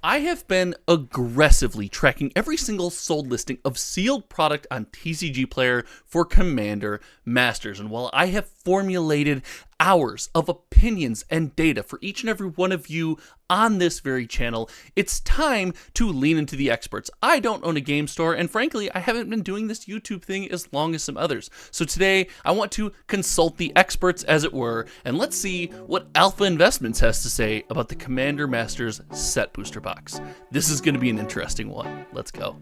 I have been aggressively tracking every single sold listing of sealed product on TCG Player for Commander Masters. And while I have formulated hours of opinions and data for each and every one of you on this very channel, it's time to lean into the experts. I don't own a game store, and frankly, I haven't been doing this YouTube thing as long as some others. So today, I want to consult the experts, as it were, and let's see what Alpha Investments has to say about the Commander Masters set booster box. This is going to be an interesting one. Let's go.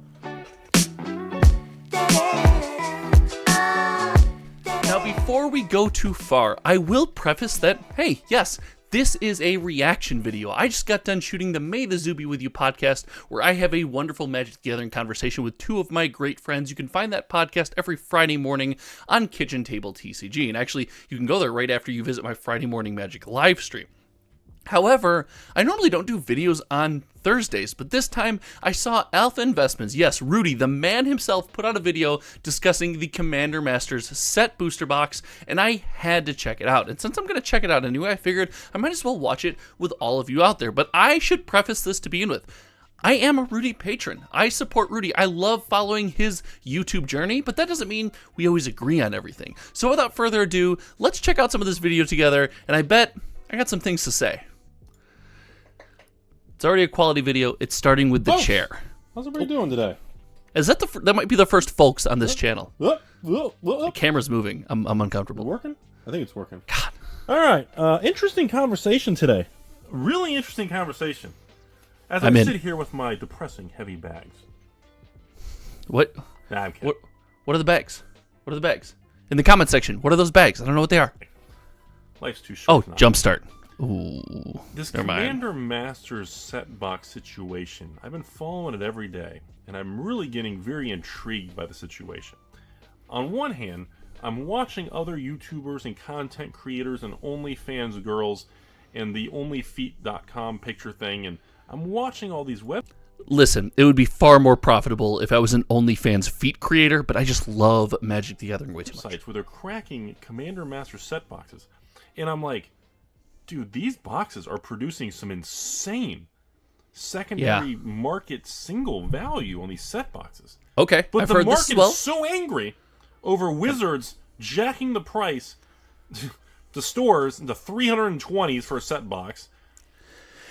Now, before we go too far, I will preface that, hey, yes, this is a reaction video. I just got done shooting the May the Zoo Be With You podcast, where I have a wonderful Magic the Gathering conversation with two of my great friends. You can find that podcast every Friday morning on Kitchen Table TCG. And actually, you can go there right after you visit my Friday morning Magic live stream. However, I normally don't do videos on Thursdays, but this time I saw Alpha Investments, yes, Rudy, the man himself, put out a video discussing the Commander Masters set booster box, and I had to check it out. And since I'm going to check it out anyway, I figured I might as well watch it with all of you out there. But I should preface this to begin with. I am a Rudy patron. I support Rudy. I love following his YouTube journey, but that doesn't mean we always agree on everything. So without further ado, let's check out some of this video together, and I bet I got some things to say. It's already a quality video. It's starting with the chair. How's everybody doing today? Is that that might be the first folks on this channel? The camera's moving. I'm uncomfortable. Working? I think it's working. God. All right. Interesting conversation today. Really interesting conversation. As I sit here with my depressing heavy bags. What? Nah, I'm kidding. What are the bags? What are the bags? In the comment section. What are those bags? I don't know what they are. Life's too short. Oh, Jumpstart. Ooh, this Commander Masters set box situation, I've been following it every day, and I'm really getting very intrigued by the situation. On one hand, I'm watching other YouTubers and content creators and OnlyFans girls and the OnlyFeet.com picture thing, and I'm watching all these web... Listen, it would be far more profitable if I was an OnlyFans feet creator, but I just love Magic the Gathering way too much. Sites where they're cracking Commander Masters set boxes, and I'm like, dude, these boxes are producing some insane secondary market single value on these set boxes. Okay, but I've the heard market this as well. is so angry over Wizards jacking the price to stores into 320s for a set box.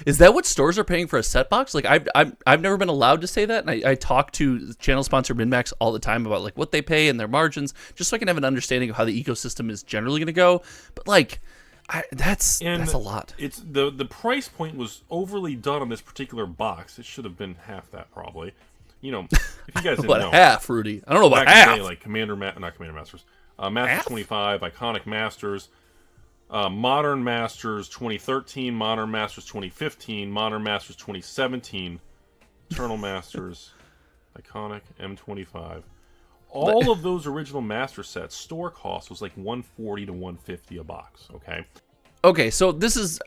Is that what stores are paying for a set box? Like I've never been allowed to say that, and I talk to channel sponsor MinMax all the time about like what they pay and their margins, just so I can have an understanding of how the ecosystem is generally going to go. But like. That's a lot. It's the price point was overly done on this particular box. It should have been half that probably. You know, if you guys didn't know, half, Rudy. I don't know about back half. in the day, like not Commander Masters, Masters 25, Iconic Masters, Modern Masters 2013, Modern Masters 2015, Modern Masters 2017, Eternal Masters, Iconic M25. All of those original master sets, store cost was like $140 to $150 a box. Okay, so this is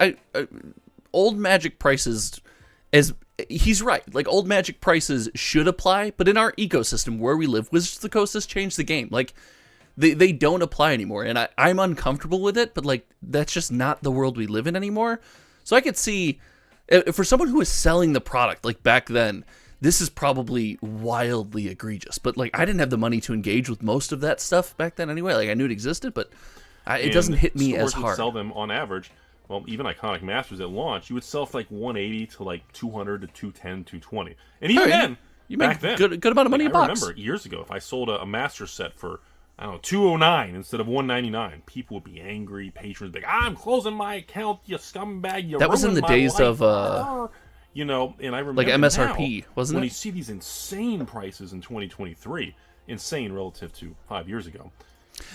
old Magic prices. As he's right, like old Magic prices should apply, but in our ecosystem where we live, Wizards of the Coast has changed the game. Like they don't apply anymore, and I'm uncomfortable with it. But like that's just not the world we live in anymore. So I could see for someone who was selling the product like back then. This is probably wildly egregious, but like I didn't have the money to engage with most of that stuff back then anyway. Like I knew it existed, but it doesn't hit me as hard. Would sell them on average. Well, even Iconic Masters at launch, you would sell for like 180 to like 200 to 210, 220, and even then, you make good amount of money a box. I remember years ago, if I sold a master set for I don't know 209 instead of 199, people would be angry. Patrons would be like, "I'm closing my account, you scumbag! You." That was in the days life. of. You know, and I remember like MSRP, now, wasn't it? When you see these insane prices in 2023, insane relative to 5 years ago.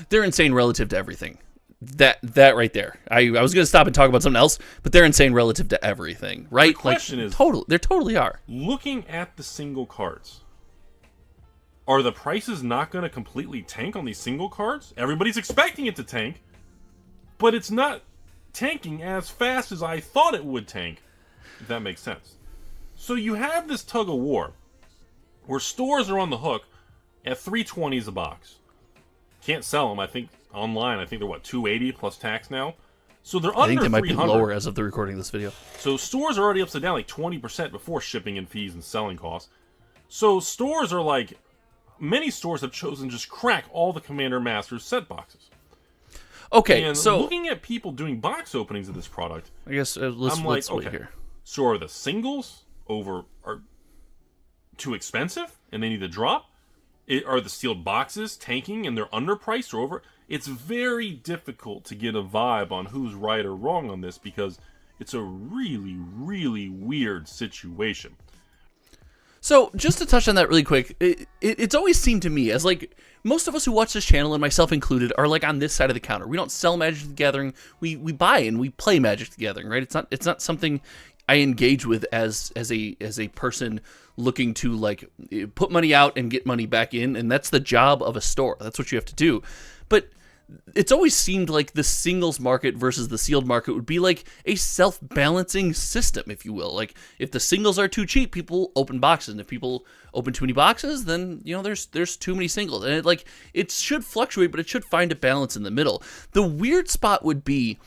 They're insane relative to everything. That right there. I was going to stop and talk about something else, but they're insane relative to everything, right? The question is, they totally are. Looking at the single cards, are the prices not going to completely tank on these single cards? Everybody's expecting it to tank, but it's not tanking as fast as I thought it would tank. If that makes sense. So you have this tug of war where stores are on the hook at $320 a box. Can't sell them. I think online, they're what, $280 plus tax now. So they're I under think they might be 300. lower as of the recording of this video. So stores are already upside down like 20% before shipping and fees and selling costs. So stores are like, many stores have chosen to just crack all the Commander Masters set boxes. Okay, And so looking at people doing box openings of this product, I guess let's wait here. So are the singles are too expensive and they need to drop? Are the sealed boxes tanking and they're underpriced or over? It's very difficult to get a vibe on who's right or wrong on this because it's a really, really weird situation. So, just to touch on that really quick, it's always seemed to me as like most of us who watch this channel, and myself included, are like on this side of the counter. We don't sell Magic the Gathering. We buy and we play Magic the Gathering, right? It's not something I engage with as a person looking to like put money out and get money back in, and that's the job of a store. That's what you have to do. But it's always seemed like the singles market versus the sealed market would be like a self-balancing system, if you will. Like if the singles are too cheap, people open boxes, and if people open too many boxes, then there's too many singles, and it should fluctuate, but it should find a balance in the middle. The weird spot would be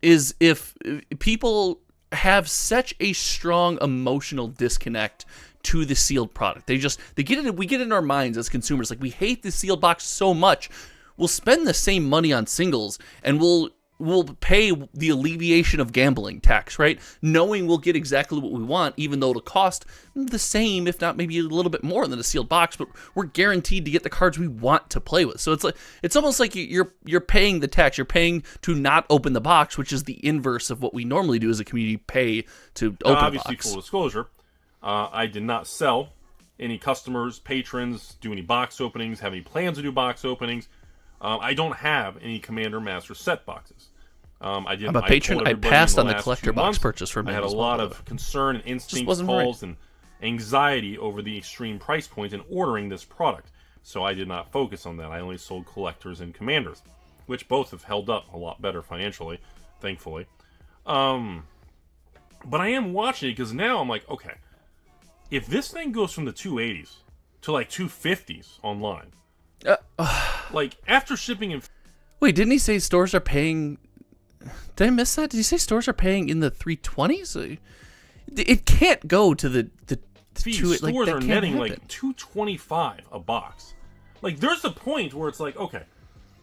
is if people have such a strong emotional disconnect to the sealed product. We get it in our minds as consumers, like we hate the sealed box so much. We'll spend the same money on singles, and we'll pay the alleviation of gambling tax, right? Knowing we'll get exactly what we want, even though it'll cost the same, if not maybe a little bit more than a sealed box, but we're guaranteed to get the cards we want to play with. So it's almost like you're paying the tax. You're paying to not open the box, which is the inverse of what we normally do as a community, pay to open the box. Obviously, full disclosure, I did not sell any customers, patrons, do any box openings, have any plans to do box openings. I don't have any Commander Master set boxes. I didn't. I'm a patron. I passed on the collector box purchase for me. I had a lot of concern and instinct calls and anxiety over the extreme price point in ordering this product. So I did not focus on that. I only sold collectors and commanders, which both have held up a lot better financially, thankfully. But I am watching it because now I'm like, okay, if this thing goes from the 280s to like 250s online, like after shipping and wait, didn't he say stores are paying? Did I miss that? Did he say stores are paying in the 320s? It can't go to the stores are netting like $225 a box. Like there's a point where it's like, okay,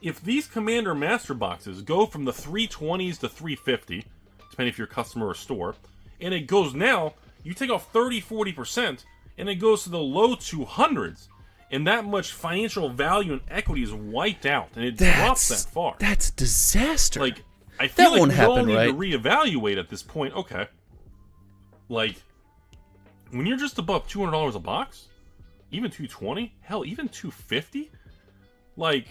if these Commander Master boxes go from the 320s to 350, depending if you're a customer or store, and it goes now, you take off 30-40%, and it goes to the low 200s. And that much financial value and equity is wiped out, and it drops that far. That's disaster. Like, I feel that like we all need right? to reevaluate at this point. Okay, like when you're just above $200 a box, even $220, hell, even $250, like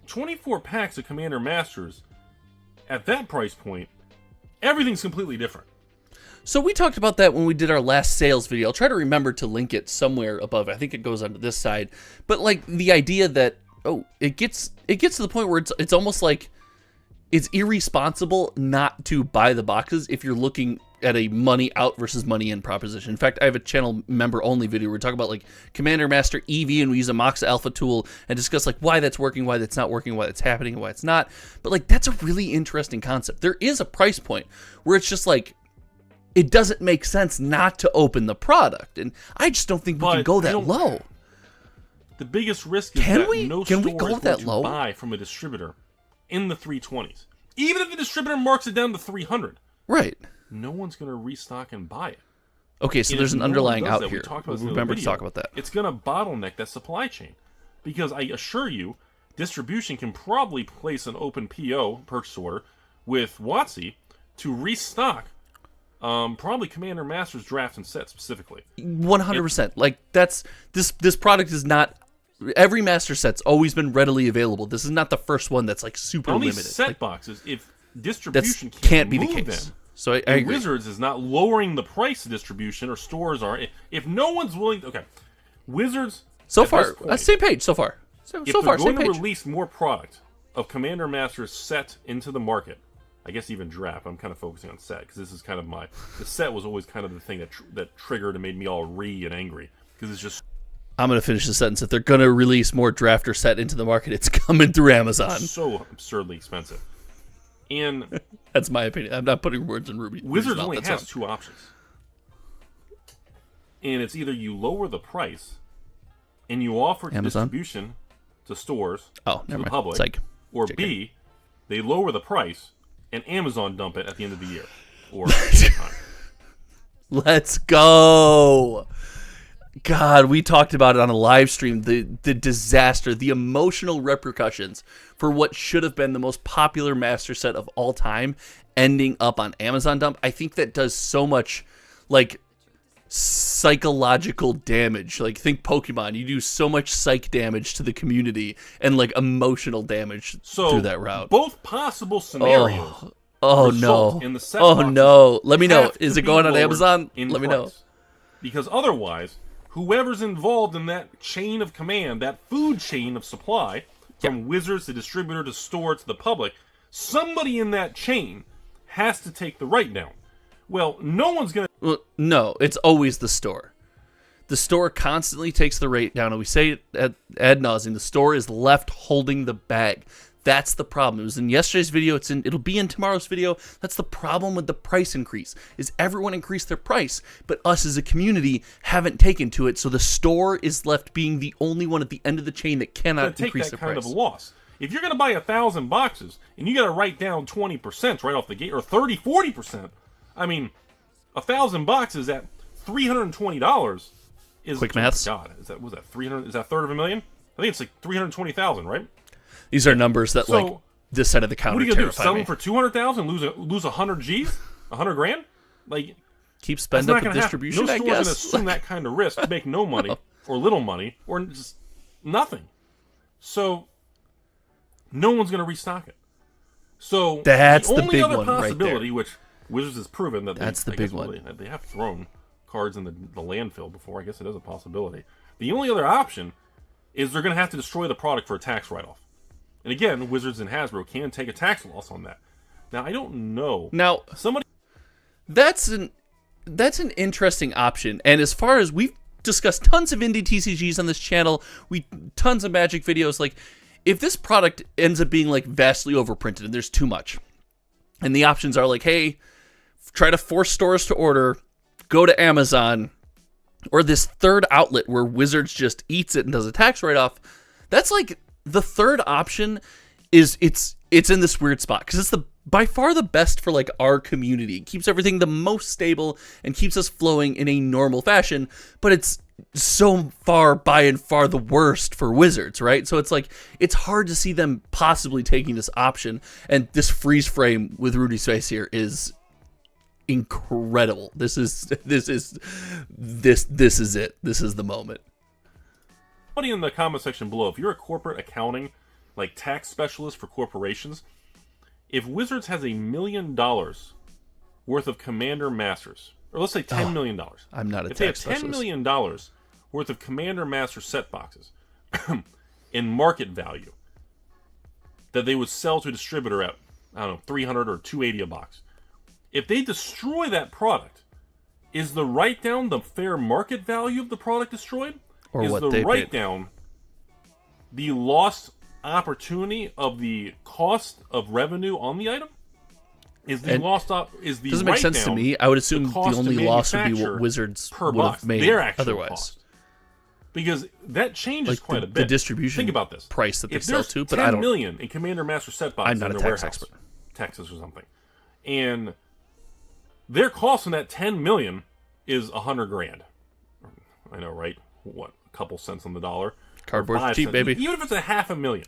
24 packs of Commander Masters at that price point, everything's completely different. So we talked about that when we did our last sales video. I'll try to remember to link it somewhere above. I think it goes onto this side. But like the idea that it gets to the point where it's almost like it's irresponsible not to buy the boxes if you're looking at a money out versus money in proposition. In fact, I have a channel member only video where we talk about like Commander Master EV, and we use a Moxa Alpha tool and discuss like why that's working, why that's not working, why that's happening, and why it's not. But like that's a really interesting concept. There is a price point where it's just like it doesn't make sense not to open the product, and I just don't think we can go that low. The biggest risk is no store is going to buy from a distributor in the 320s. Even if the distributor marks it down to 300. Right. No one's going to restock and buy it. Okay, so there's an underlying out here. Remember to talk about that. It's going to bottleneck that supply chain. Because I assure you, distribution can probably place an open PO, purchase order, with WotC to restock probably Commander Masters draft and set specifically. 100%. Like that's this product is not. Every master set's always been readily available. This is not the first one that's like super limited. Set boxes, if distribution can't be the case. So I agree. Wizards is not lowering the price of distribution, or stores are. If no one's willing to, okay, Wizards. So far, same page. So far, if they're going to release more product of Commander Masters set into the market, I guess even draft. I'm kind of focusing on set because this is kind of the set was always kind of the thing that triggered and made me all and angry because it's just. I'm going to finish the sentence. If they're going to release more draft or set into the market, it's coming through Amazon. So absurdly expensive. And that's my opinion. I'm not putting words in Ruby's Wizards mouth. only That's has all. two options. And it's either you lower the price and you offer it to Amazon? distribution to stores, Oh, to never the mind. public, Psych. or JK. B, they lower the price and Amazon dump it at the end of the year. Or anytime. Let's go. God, we talked about it on a live stream. The disaster, the emotional repercussions for what should have been the most popular master set of all time ending up on Amazon dump. I think that does so much like psychological damage. Like think Pokemon, you do so much psych damage to the community and like emotional damage through that route. Both possible scenarios. Oh result no. in the set Oh boxes no. Let me know. have Is to it be going on lowered Amazon? in Let me know. price. Because otherwise, whoever's involved in that chain of command, that food chain of supply, from Wizards to distributor to store to the public, somebody in that chain has to take the write down. Well, no one's going to... Well, no, it's always the store. The store constantly takes the rate down, and we say it ad nauseum. The store is left holding the bag. That's the problem. It was in yesterday's video. It'll be in tomorrow's video. That's the problem with the price increase. Is everyone increased their price, but us as a community haven't taken to it. So the store is left being the only one at the end of the chain that cannot increase their price. Kind price. of a loss. If you're going to buy 1,000 boxes and you got to write down 20% right off the gate, or 30, 40%, I mean, 1,000 boxes at $320 is quick maths. God, was that 300? Is that a third of a million? I think it's like 320,000, right? These are numbers that like this side of the counter. What are you gonna do? terrify Sell me. them for 200,000? Lose 100 G's? 100 grand? Like Keep spending up the distribution. No I store's gonna guess. assume that kind of risk to make no money or little money or just nothing. So no one's gonna restock it. So That's the only big other one right possibility, there. which Wizards has proven that That's the big one. They have thrown cards in the landfill before. I guess it is a possibility. The only other option is they're going to have to destroy the product for a tax write-off. And again, Wizards and Hasbro can take a tax loss on that. Now, I don't know. Now, somebody that's an interesting option. And as far as we've discussed tons of indie TCGs on this channel, tons of Magic videos. Like, if this product ends up being like vastly overprinted and there's too much, and the options are like, hey, try to force stores to order, go to Amazon, or this third outlet where Wizards just eats it and does a tax write-off. That's like the third option is it's in this weird spot because it's by far the best for like our community. It keeps everything the most stable and keeps us flowing in a normal fashion, but it's so far by and far the worst for Wizards, right? So it's like it's hard to see them possibly taking this option, and this freeze frame with Rudy's face here is incredible. This is it. This is the moment. Somebody in the comment section below, if you're a corporate accounting, like tax specialist for corporations, if Wizards has $1 million worth of Commander Masters, or let's say $10 million. I'm not a if they have tax $10 specialist. million worth of Commander Master set boxes in market value that they would sell to a distributor at, I don't know, 300 or 280 a box. If they destroy that product, is the write-down the fair market value of the product destroyed? Or is what the they paid? write-down the lost opportunity of the cost of revenue on the item? Is the doesn't make sense to me. I would assume the only loss would be what Wizards would have made otherwise. Cost. Because that changes Like quite a bit. The distribution Think about this. price that they If sell there's to, but 10 I don't. million in Commander Master set boxes I'm not in a their tax warehouse, expert. Texas or something, and their cost on that 10 million is 100 grand. I know, right? What, a couple cents on the dollar? Cardboard's cheap, baby. Even if it's a $500,000,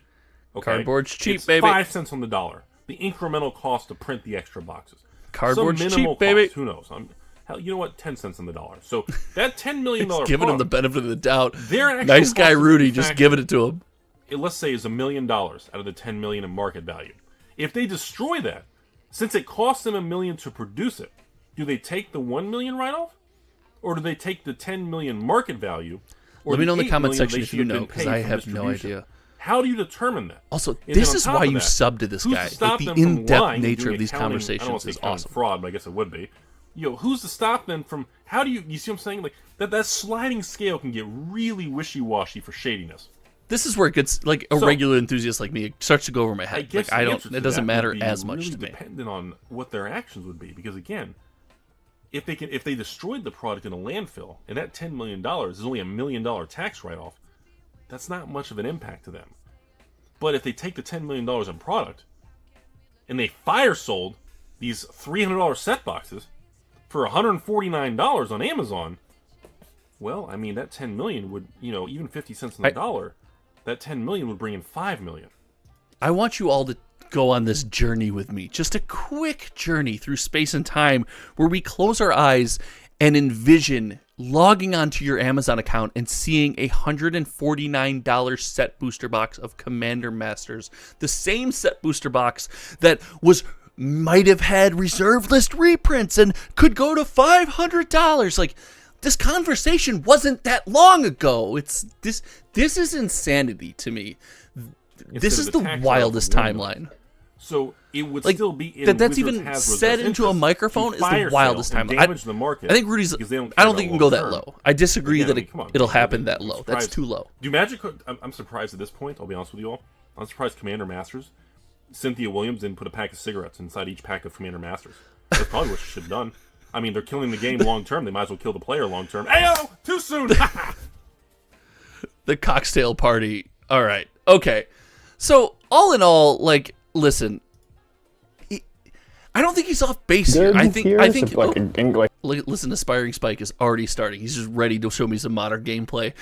okay, Cardboard's cheap, it's baby. 5 cents on the dollar. The incremental cost to print the extra boxes. Cardboard's Some minimal cheap, baby. cost, who knows? Hell, you know what? 10 cents on the dollar. So that $10 million Giving him the benefit of the doubt. Their actual Nice guy cost of Rudy, just manufacturing, giving it to him. let's say, is $1 million out of the 10 million in market value. If they destroy that, since it costs them $1 million to produce it, do they take the $1 million write-off, or do they take the 10 million market value? Or Let me know in the $8 comment million section they if should you have been know, because paid I from have no distribution? idea. How do you determine that? Also, And this then on is top why of you that, sub to this who's guy. to stop Like, the them from lying in-depth and nature doing of these accounting? I don't conversations want to is say accounting awesome. fraud, but I guess it would be. Who's to stop them from? How do you see what I'm saying? Like that sliding scale can get really wishy-washy for shadiness. This is where it gets like a regular enthusiast like me. It starts to go over my head. I guess like I don't. It doesn't matter as much really to me. Dependent on what their actions would be, because again, if they destroyed the product in a landfill, and that $10 million is only $1 million tax write-off, that's not much of an impact to them. But if they take the $10 million in product and they fire sold these $300 set boxes for $149 on Amazon, well, I mean, that $10 million would, even 50 cents on the dollar, that $10 million would bring in $5 million. I want you all to go on this journey with me. Just a quick journey through space and time where we close our eyes and envision logging onto your Amazon account and seeing a $149 set booster box of Commander Masters. The same set booster box that might have had reserve list reprints and could go to $500. Like, this conversation wasn't that long ago. This is insanity to me. This is the wildest timeline. So it would still be in that's even said into a microphone is the wildest timeline. I think Rudy's. I don't think you can go that low. I disagree that it'll happen that low. That's too low. Do Magic? I'm surprised at this point. I'll be honest with you all. I'm surprised Commander Masters, Cynthia Williams didn't put a pack of cigarettes inside each pack of Commander Masters. That's probably what she should have done. I mean, they're killing the game long term. They might as well kill the player long term. Ayo! Too soon! The cocktail party. All right. Okay. So, all in all, like, listen, I don't think he's off base here. I think listen, Aspiring Spike is already starting. He's just ready to show me some modern gameplay.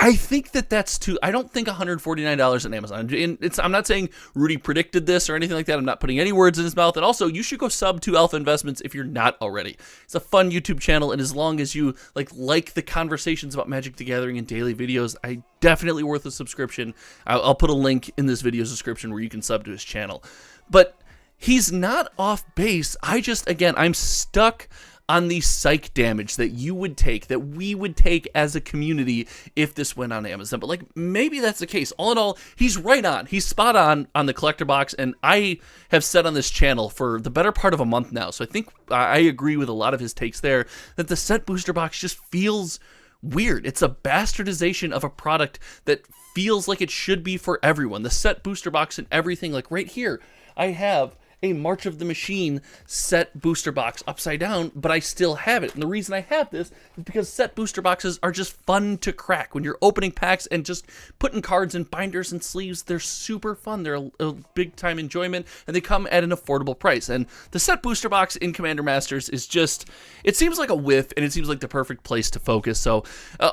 I think that's too. I don't think $149 on Amazon. And I'm not saying Rudy predicted this or anything like that. I'm not putting any words in his mouth. And also, you should go sub to Alpha Investments if you're not already. It's a fun YouTube channel, and as long as you like the conversations about Magic the Gathering and daily videos, definitely worth a subscription. I'll put a link in this video's description where you can sub to his channel. But he's not off base. I'm stuck on the psych damage that you would take, that we would take as a community if this went on Amazon. But maybe that's the case. All in all, he's right on. He's spot on the collector box, and I have said on this channel for the better part of a month now, so I think I agree with a lot of his takes there, that the set booster box just feels weird. It's a bastardization of a product that feels like it should be for everyone. The set booster box and everything, like right here, I have a March of the Machine set booster box upside down, but I still have it. And the reason I have this is because set booster boxes are just fun to crack. When you're opening packs and just putting cards in binders and sleeves, they're super fun. They're a big time enjoyment, and they come at an affordable price. And the set booster box in Commander Masters is just, it seems like a whiff, and it seems like the perfect place to focus. So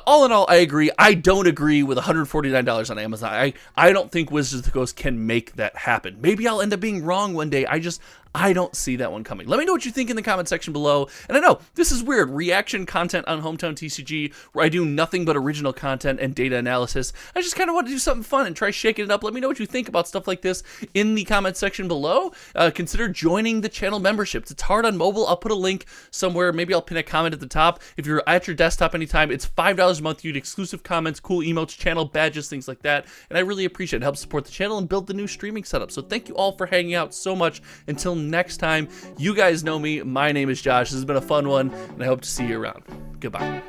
all in all, I agree. I don't agree with $149 on Amazon. I don't think Wizards of the Coast can make that happen. Maybe I'll end up being wrong one day. I don't see that one coming. Let me know what you think in the comment section below. And I know, this is weird. Reaction content on Hometown TCG, where I do nothing but original content and data analysis. I just kind of want to do something fun and try shaking it up. Let me know what you think about stuff like this in the comment section below. Consider joining the channel memberships. It's hard on mobile. I'll put a link somewhere. Maybe I'll pin a comment at the top. If you're at your desktop anytime, it's $5 a month. You get exclusive comments, cool emotes, channel badges, things like that. And I really appreciate it. It helps support the channel and build the new streaming setup. So thank you all for hanging out so much. Until next time, you guys know me. My name is Josh. This has been a fun one, and I hope to see you around. Goodbye.